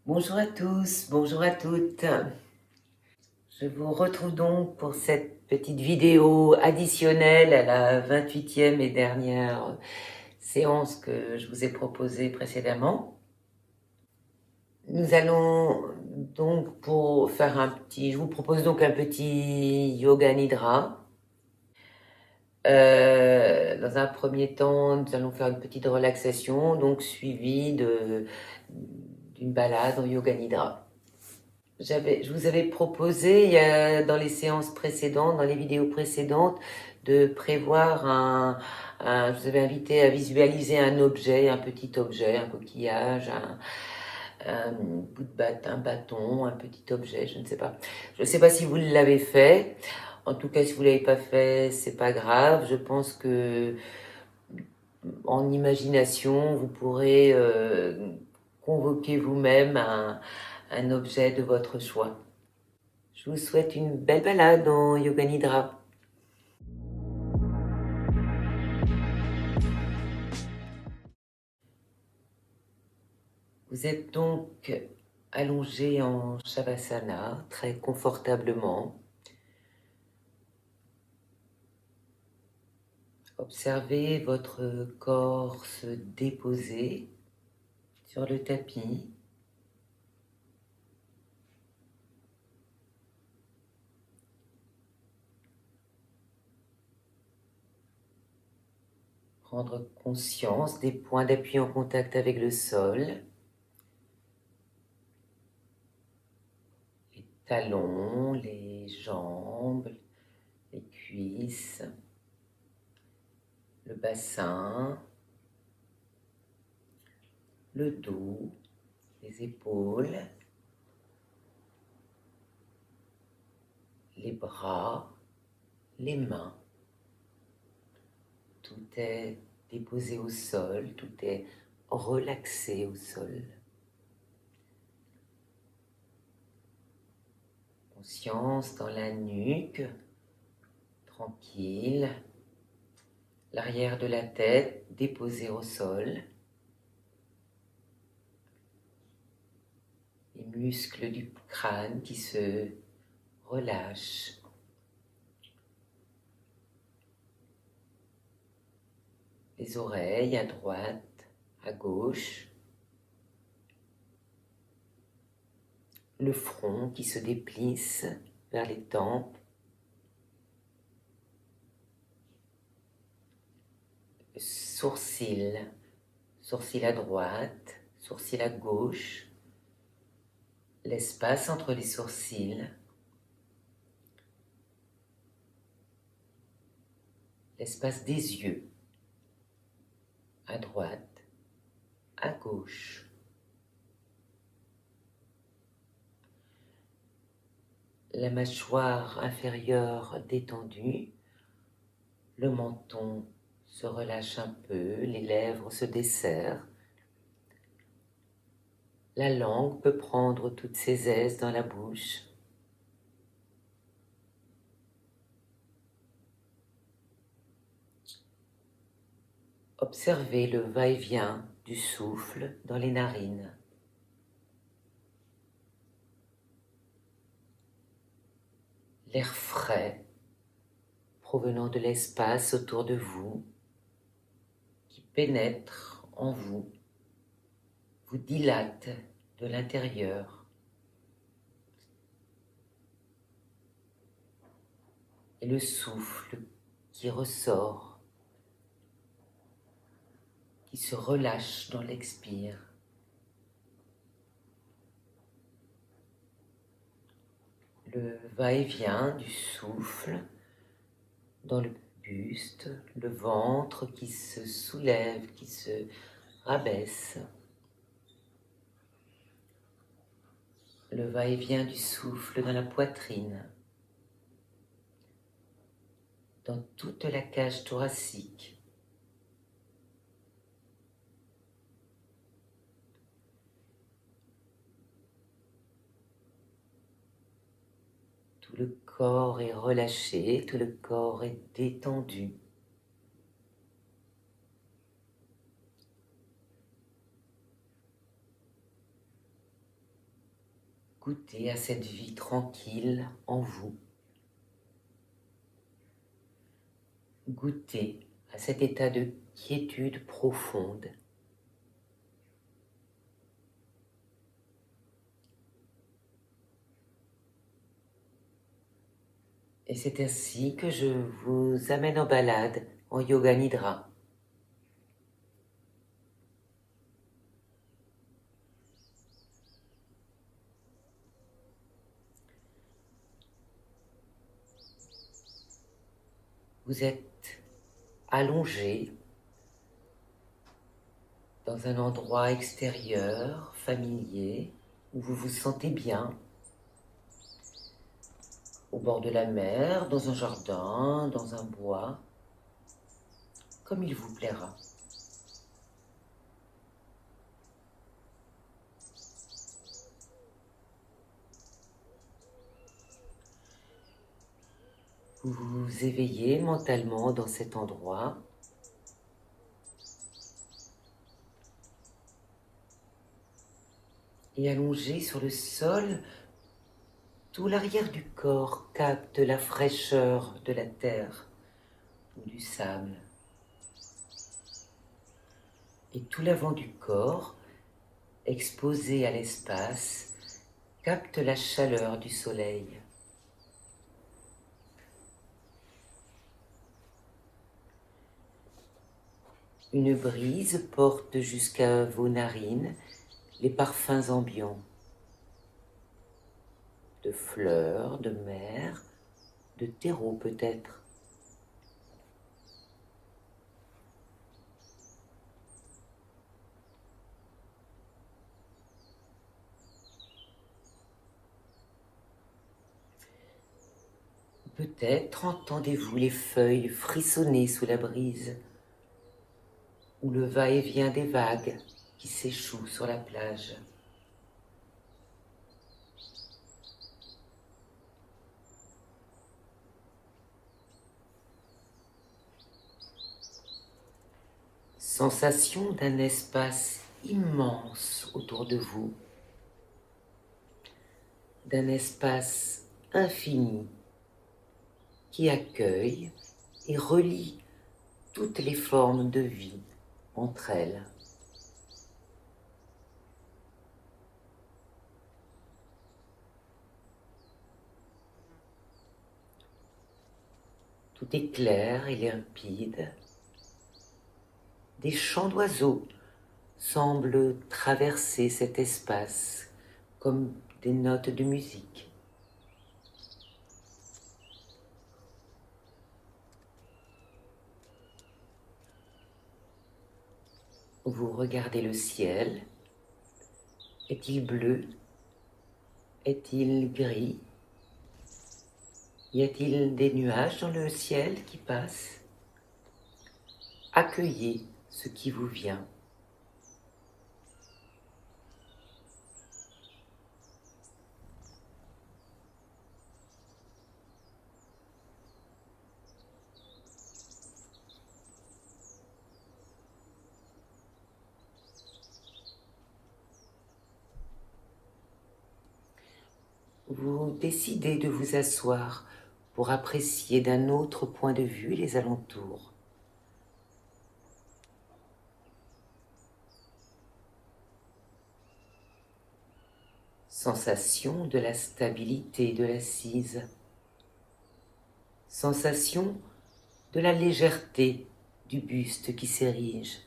Bonjour à tous, bonjour à toutes. Je vous retrouve donc pour cette petite vidéo additionnelle à la 28e et dernière séance que je vous ai proposée précédemment. Nous allons donc je vous propose donc un petit yoga nidra. Dans un premier temps, nous allons faire une petite relaxation, donc suivie d'une balade en yoga nidra. Je vous avais proposé dans les séances précédentes, dans les vidéos précédentes, de prévoir je vous avais invité à visualiser un objet, un petit objet, un coquillage, un bout un bâton, un petit objet, je ne sais pas. Je ne sais pas si vous l'avez fait. En tout cas, si vous l'avez pas fait, c'est pas grave. Je pense que en imagination, vous pourrez convoquer vous-même un objet de votre choix. Je vous souhaite une belle balade en Yoga Nidra. Vous êtes donc allongé en Shavasana très confortablement. Observez votre corps se déposer sur le tapis. Prendre conscience des points d'appui en contact avec le sol. Les talons, les jambes, les cuisses, le bassin, le dos, les épaules, les bras, les mains. Tout est déposé au sol, tout est relaxé au sol. Conscience dans la nuque, tranquille. L'arrière de la tête déposé au sol. Les muscles du crâne qui se relâchent. Les oreilles à droite, à gauche. Le front qui se déplisse vers les tempes. Le sourcil à droite, sourcil à gauche. L'espace entre les sourcils. L'espace des yeux, à droite, à gauche. La mâchoire inférieure détendue, le menton se relâche un peu, les lèvres se desserrent. La langue peut prendre toutes ses aises dans la bouche. Observez le va-et-vient du souffle dans les narines. L'air frais provenant de l'espace autour de vous qui pénètre en vous, vous dilate de l'intérieur. Et le souffle qui ressort, qui se relâche dans l'expire. Le va-et-vient du souffle dans le buste, le ventre qui se soulève, qui se rabaisse. Le va-et-vient du souffle dans la poitrine, dans toute la cage thoracique. Tout le corps est relâché, tout le corps est détendu. Goûtez à cette vie tranquille en vous. Goûtez à cet état de quiétude profonde. Et c'est ainsi que je vous amène en balade en Yoga Nidra. Vous êtes allongé dans un endroit extérieur, familier, où vous vous sentez bien, au bord de la mer, dans un jardin, dans un bois, comme il vous plaira. Vous vous éveillez mentalement dans cet endroit. Et allongé sur le sol, tout l'arrière du corps capte la fraîcheur de la terre ou du sable. Et tout l'avant du corps, exposé à l'espace, capte la chaleur du soleil. Une brise porte jusqu'à vos narines les parfums ambiants de fleurs, de mer, de terreau peut-être. Peut-être entendez-vous les feuilles frissonner sous la brise ou le va-et-vient des vagues qui s'échouent sur la plage. Sensation d'un espace immense autour de vous, d'un espace infini qui accueille et relie toutes les formes de vie entre elles. Tout est clair et limpide. Des chants d'oiseaux semblent traverser cet espace comme des notes de musique. Vous regardez le ciel. Est-il bleu? Est-il gris? Y a-t-il des nuages dans le ciel qui passent? Accueillez ce qui vous vient. Vous décidez de vous asseoir pour apprécier d'un autre point de vue les alentours. Sensation de la stabilité de l'assise. Sensation de la légèreté du buste qui s'érige.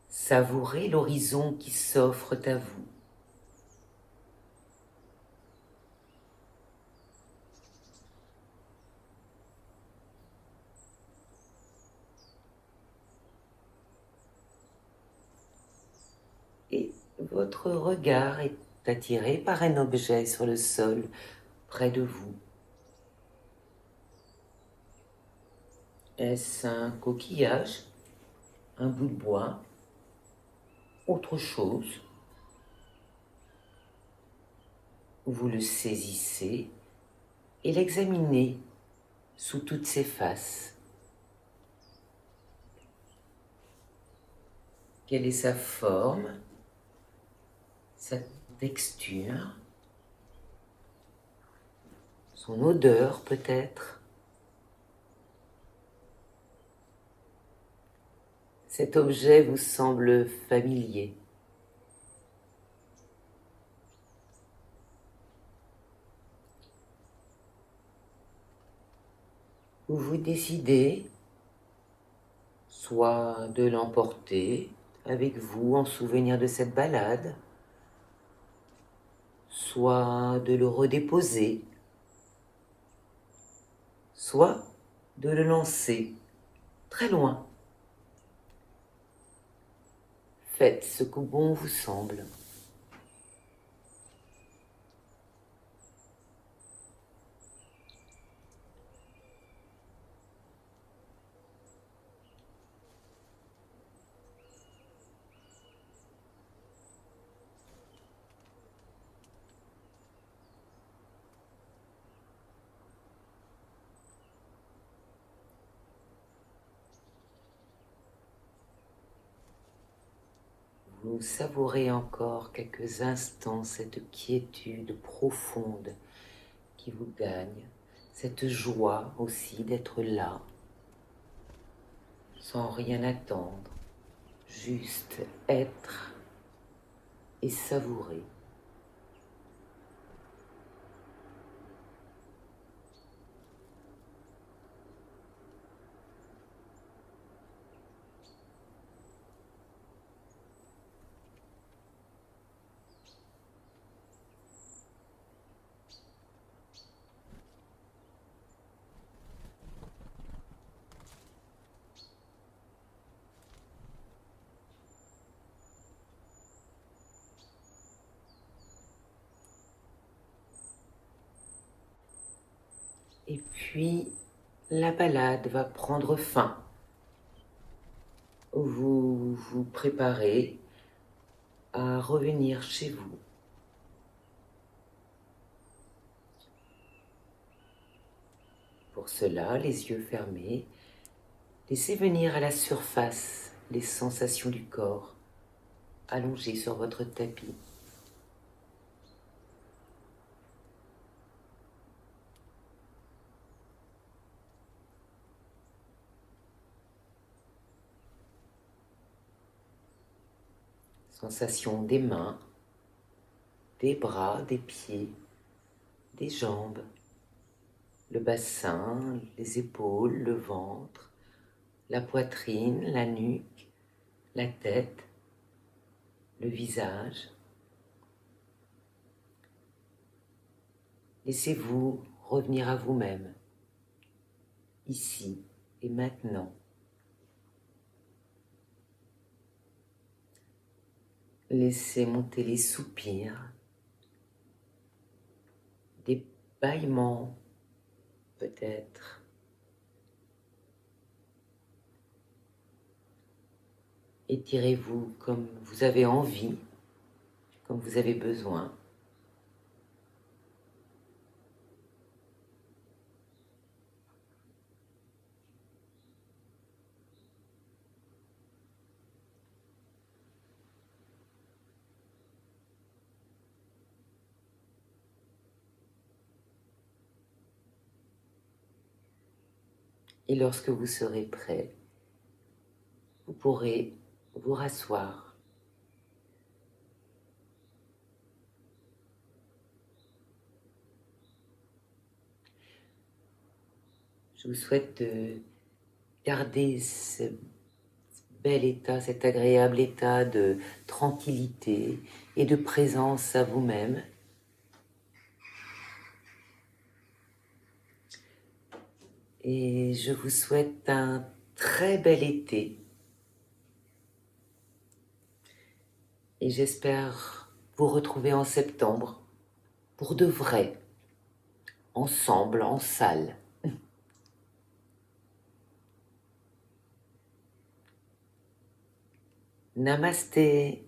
Savourez l'horizon qui s'offre à vous. Et votre regard est attiré par un objet sur le sol près de vous. Est-ce un coquillage, un bout de bois, autre chose? Vous le saisissez et l'examinez sous toutes ses faces. Quelle est sa forme, sa texture, son odeur peut-être. Cet objet vous semble familier. Vous vous décidez soit de l'emporter avec vous en souvenir de cette balade, soit de le redéposer, soit de le lancer très loin. Faites ce que bon vous semble. Vous savourez encore quelques instants cette quiétude profonde qui vous gagne, cette joie aussi d'être là, sans rien attendre, juste être et savourer. Et puis, la balade va prendre fin. Vous vous préparez à revenir chez vous. Pour cela, les yeux fermés, laissez venir à la surface les sensations du corps allongé sur votre tapis. Sensation des mains, des bras, des pieds, des jambes, le bassin, les épaules, le ventre, la poitrine, la nuque, la tête, le visage. Laissez-vous revenir à vous-même, ici et maintenant. Laissez monter les soupirs, des bâillements peut-être. Étirez-vous comme vous avez envie, comme vous avez besoin. Et lorsque vous serez prêt, vous pourrez vous rasseoir. Je vous souhaite de garder ce bel état, cet agréable état de tranquillité et de présence à vous-même. Et je vous souhaite un très bel été. Et j'espère vous retrouver en septembre, pour de vrai, ensemble, en salle. Namasté.